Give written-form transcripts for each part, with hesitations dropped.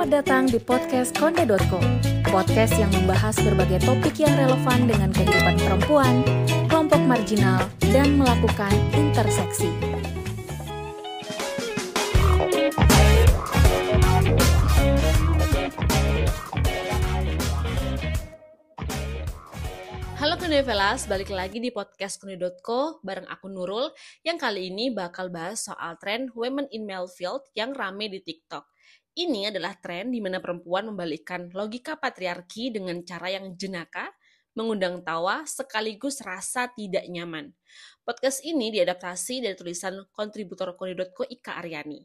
Selamat datang di podcast Konde.co, podcast yang membahas berbagai topik yang relevan dengan kehidupan perempuan, kelompok marginal, dan melakukan interseksi. Halo Kondevelas, balik lagi di podcast Konde.co bareng aku Nurul yang kali ini bakal bahas soal tren Women in Male Field yang rame di TikTok. Ini adalah tren di mana perempuan membalikkan logika patriarki dengan cara yang jenaka, mengundang tawa sekaligus rasa tidak nyaman. Podcast ini diadaptasi dari tulisan kontributor Konde.co Ika Aryani.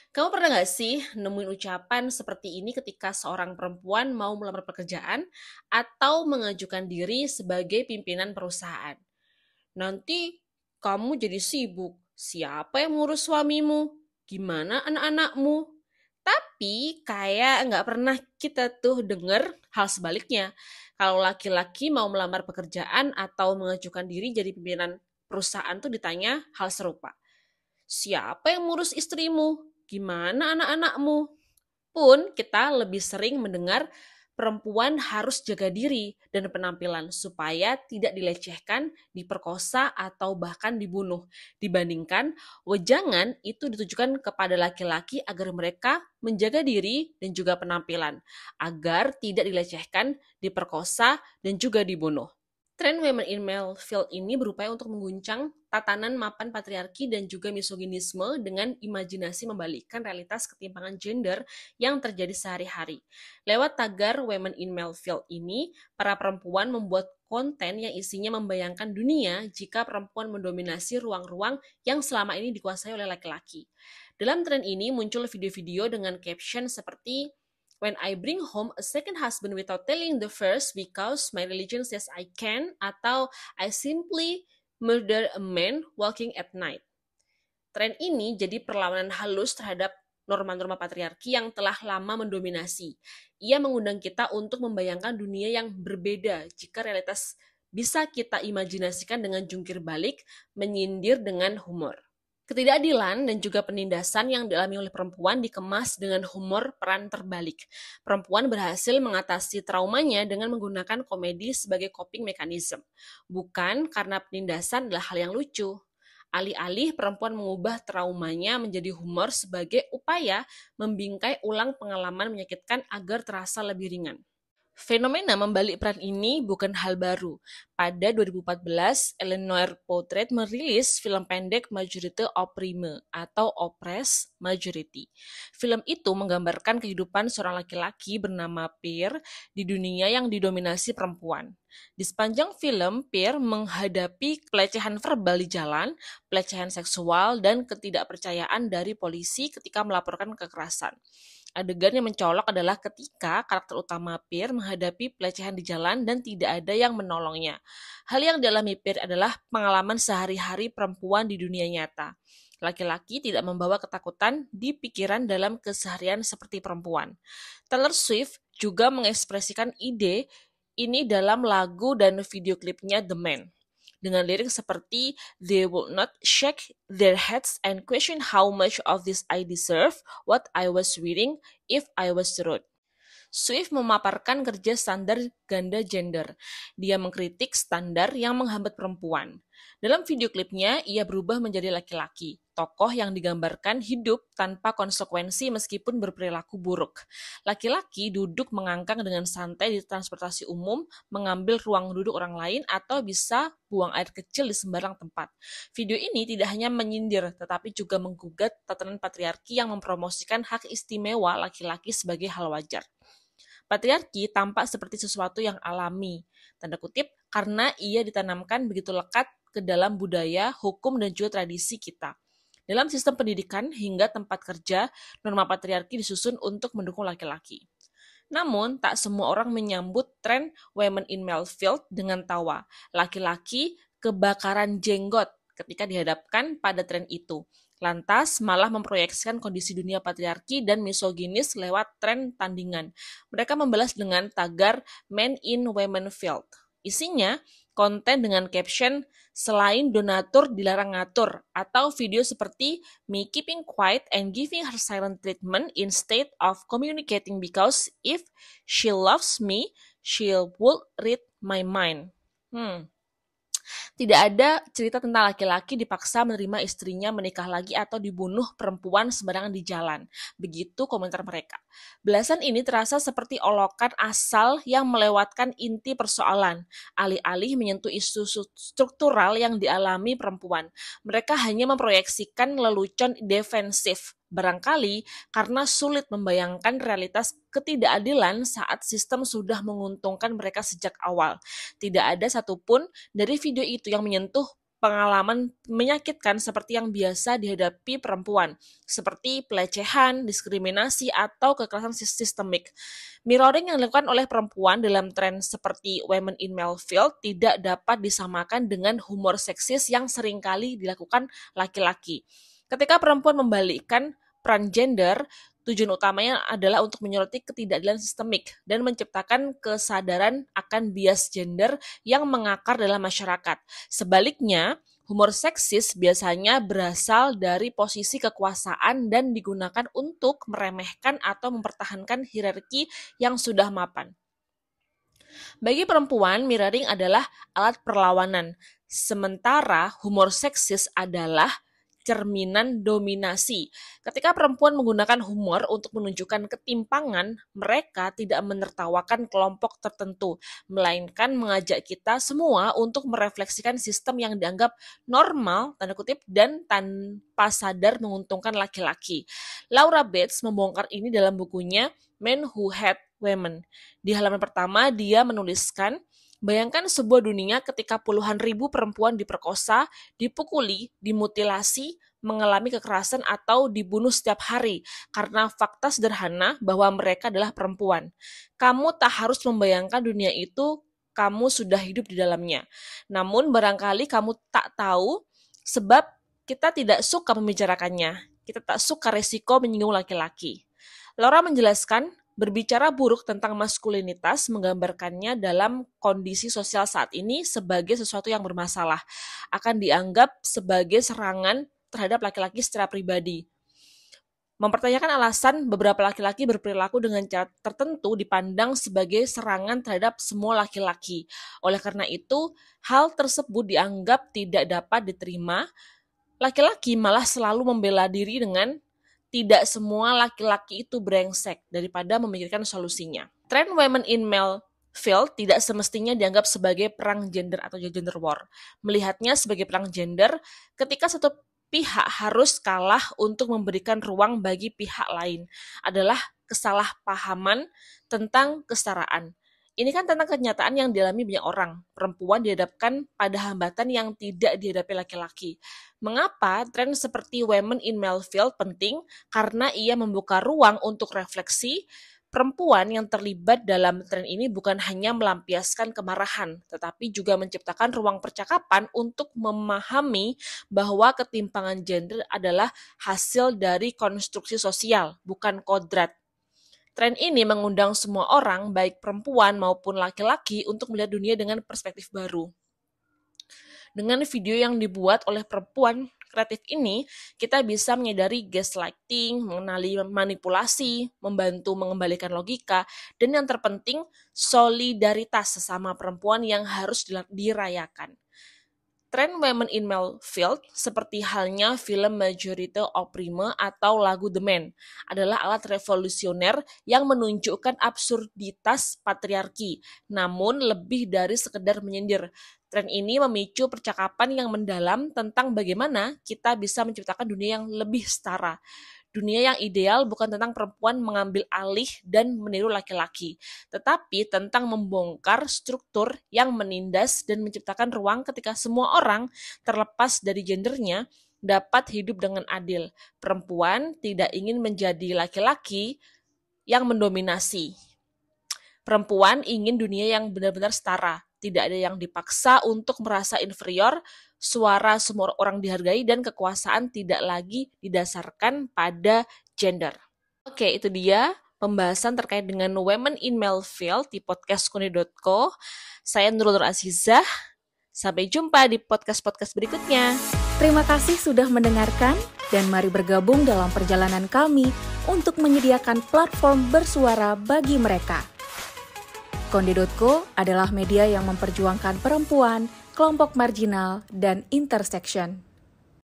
Kamu pernah gak sih nemuin ucapan seperti ini ketika seorang perempuan mau melamar pekerjaan atau mengajukan diri sebagai pimpinan perusahaan? Nanti kamu jadi sibuk, siapa yang ngurus suamimu? Gimana anak-anakmu? Tapi kayak nggak pernah kita tuh denger hal sebaliknya. Kalau laki-laki mau melamar pekerjaan atau mengajukan diri jadi pimpinan perusahaan tuh ditanya hal serupa. Siapa yang ngurus istrimu? Gimana anak-anakmu? Pun kita lebih sering mendengar perempuan harus jaga diri dan penampilan supaya tidak dilecehkan, diperkosa, atau bahkan dibunuh. Dibandingkan, wejangan itu ditujukan kepada laki-laki agar mereka menjaga diri dan juga penampilan, agar tidak dilecehkan, diperkosa, dan juga dibunuh. Tren Women in Male Field ini berupaya untuk mengguncang tatanan mapan patriarki dan juga misoginisme dengan imajinasi membalikkan realitas ketimpangan gender yang terjadi sehari-hari. Lewat tagar Women in Male Field ini, para perempuan membuat konten yang isinya membayangkan dunia jika perempuan mendominasi ruang-ruang yang selama ini dikuasai oleh laki-laki. Dalam tren ini muncul video-video dengan caption seperti "When I bring home a second husband without telling the first because my religion says I can," atau "I simply murder a man walking at night." Tren ini jadi perlawanan halus terhadap norma-norma patriarki yang telah lama mendominasi. Ia mengundang kita untuk membayangkan dunia yang berbeda jika realitas bisa kita imajinasikan dengan jungkir balik, menyindir dengan humor. Ketidakadilan dan juga penindasan yang dialami oleh perempuan dikemas dengan humor peran terbalik. Perempuan berhasil mengatasi traumanya dengan menggunakan komedi sebagai coping mechanism. Bukan karena penindasan adalah hal yang lucu. Alih-alih perempuan mengubah traumanya menjadi humor sebagai upaya membingkai ulang pengalaman menyakitkan agar terasa lebih ringan. Fenomena membalik peran ini bukan hal baru. Pada 2014, Eleanor Poitras merilis film pendek Majorité Opprime atau Oppressed Majority. Film itu menggambarkan kehidupan seorang laki-laki bernama Pierre di dunia yang didominasi perempuan. Di sepanjang film, Pierre menghadapi pelecehan verbal di jalan, pelecehan seksual, dan ketidakpercayaan dari polisi ketika melaporkan kekerasan. Adegan yang mencolok adalah ketika karakter utama Pierre menghadapi pelecehan di jalan dan tidak ada yang menolongnya. Hal yang dialami Pierre adalah pengalaman sehari-hari perempuan di dunia nyata. Laki-laki tidak membawa ketakutan di pikiran dalam keseharian seperti perempuan. Taylor Swift juga mengekspresikan ide ini dalam lagu dan video klipnya The Man, dengan lirik seperti "They would not shake their heads and question how much of this I deserve, what I was wearing, if I was rude." Swift memaparkan kerja standar ganda gender. Dia mengkritik standar yang menghambat perempuan. Dalam video klipnya, ia berubah menjadi laki-laki, tokoh yang digambarkan hidup tanpa konsekuensi meskipun berperilaku buruk. Laki-laki duduk mengangkang dengan santai di transportasi umum, mengambil ruang duduk orang lain, atau bisa buang air kecil di sembarang tempat. Video ini tidak hanya menyindir, tetapi juga menggugat tatanan patriarki yang mempromosikan hak istimewa laki-laki sebagai hal wajar. Patriarki tampak seperti sesuatu yang alami, tanda kutip, karena ia ditanamkan begitu lekat ke dalam budaya, hukum, dan juga tradisi kita. Dalam sistem pendidikan hingga tempat kerja, norma patriarki disusun untuk mendukung laki-laki. Namun, tak semua orang menyambut tren Women in Male Field dengan tawa. Laki-laki kebakaran jenggot ketika dihadapkan pada tren itu. Lantas malah memproyeksikan kondisi dunia patriarki dan misoginis lewat tren tandingan. Mereka membalas dengan tagar Men in Women Field. Isinya konten dengan caption selain donatur dilarang ngatur, atau video seperti me keeping quiet and giving her silent treatment instead of communicating because if she loves me, she would read my mind. Tidak ada cerita tentang laki-laki dipaksa menerima istrinya menikah lagi atau dibunuh perempuan sembarangan di jalan. Begitu komentar mereka. Belasan ini terasa seperti olokan asal yang melewatkan inti persoalan, alih-alih menyentuh isu struktural yang dialami perempuan. Mereka hanya memproyeksikan lelucon defensif. Barangkali karena sulit membayangkan realitas ketidakadilan saat sistem sudah menguntungkan mereka sejak awal. Tidak ada satupun dari video itu yang menyentuh pengalaman menyakitkan seperti yang biasa dihadapi perempuan, seperti pelecehan, diskriminasi, atau kekerasan sistemik. Mirroring yang dilakukan oleh perempuan dalam tren seperti Women in Male Field tidak dapat disamakan dengan humor seksis yang seringkali dilakukan laki-laki. Ketika perempuan membalikkan peran gender, tujuan utamanya adalah untuk menyoroti ketidakadilan sistemik dan menciptakan kesadaran akan bias gender yang mengakar dalam masyarakat. Sebaliknya, humor seksis biasanya berasal dari posisi kekuasaan dan digunakan untuk meremehkan atau mempertahankan hierarki yang sudah mapan. Bagi perempuan, mirroring adalah alat perlawanan, sementara humor seksis adalah cerminan dominasi. Ketika perempuan menggunakan humor untuk menunjukkan ketimpangan, mereka tidak menertawakan kelompok tertentu, melainkan mengajak kita semua untuk merefleksikan sistem yang dianggap normal, tanda kutip, dan tanpa sadar menguntungkan laki-laki. Laura Bates membongkar ini dalam bukunya Men Who Hate Women. Di halaman pertama, dia menuliskan, bayangkan sebuah dunia ketika puluhan ribu perempuan diperkosa, dipukuli, dimutilasi, mengalami kekerasan atau dibunuh setiap hari karena fakta sederhana bahwa mereka adalah perempuan. Kamu tak harus membayangkan dunia itu, kamu sudah hidup di dalamnya. Namun barangkali kamu tak tahu sebab kita tidak suka membicarakannya. Kita tak suka resiko menyinggung laki-laki. Laura menjelaskan, berbicara buruk tentang maskulinitas menggambarkannya dalam kondisi sosial saat ini sebagai sesuatu yang bermasalah, akan dianggap sebagai serangan terhadap laki-laki secara pribadi. Mempertanyakan alasan beberapa laki-laki berperilaku dengan cara tertentu dipandang sebagai serangan terhadap semua laki-laki. Oleh karena itu, hal tersebut dianggap tidak dapat diterima. Laki-laki malah selalu membela diri dengan tidak semua laki-laki itu brengsek daripada memikirkan solusinya. Tren Women in Male Field tidak semestinya dianggap sebagai perang gender atau gender war. Melihatnya sebagai perang gender ketika satu pihak harus kalah untuk memberikan ruang bagi pihak lain adalah kesalahpahaman tentang kesetaraan. Ini kan tentang kenyataan yang dialami banyak orang. Perempuan dihadapkan pada hambatan yang tidak dihadapi laki-laki. Mengapa tren seperti Women in Male Field penting? Karena ia membuka ruang untuk refleksi. Perempuan yang terlibat dalam tren ini bukan hanya melampiaskan kemarahan, tetapi juga menciptakan ruang percakapan untuk memahami bahwa ketimpangan gender adalah hasil dari konstruksi sosial, bukan kodrat. Tren ini mengundang semua orang, baik perempuan maupun laki-laki, untuk melihat dunia dengan perspektif baru. Dengan video yang dibuat oleh perempuan kreatif ini, kita bisa menyadari gaslighting, mengenali manipulasi, membantu mengembalikan logika, dan yang terpenting, solidaritas sesama perempuan yang harus dirayakan. Tren Women in Male Field, seperti halnya film Majorité Opprimée atau lagu The Man, adalah alat revolusioner yang menunjukkan absurditas patriarki, namun lebih dari sekedar menyindir. Tren ini memicu percakapan yang mendalam tentang bagaimana kita bisa menciptakan dunia yang lebih setara. Dunia yang ideal bukan tentang perempuan mengambil alih dan meniru laki-laki, tetapi tentang membongkar struktur yang menindas dan menciptakan ruang ketika semua orang, terlepas dari gendernya, dapat hidup dengan adil. Perempuan tidak ingin menjadi laki-laki yang mendominasi. Perempuan ingin dunia yang benar-benar setara. Tidak ada yang dipaksa untuk merasa inferior, suara semua orang dihargai, dan kekuasaan tidak lagi didasarkan pada gender. Oke, itu dia pembahasan terkait dengan Women in Male Field di podcast Kuni.co. Saya Nurul Azizah. Sampai jumpa di podcast-podcast berikutnya. Terima kasih sudah mendengarkan dan mari bergabung dalam perjalanan kami untuk menyediakan platform bersuara bagi mereka. Konde.co adalah media yang memperjuangkan perempuan, kelompok marginal, dan intersection.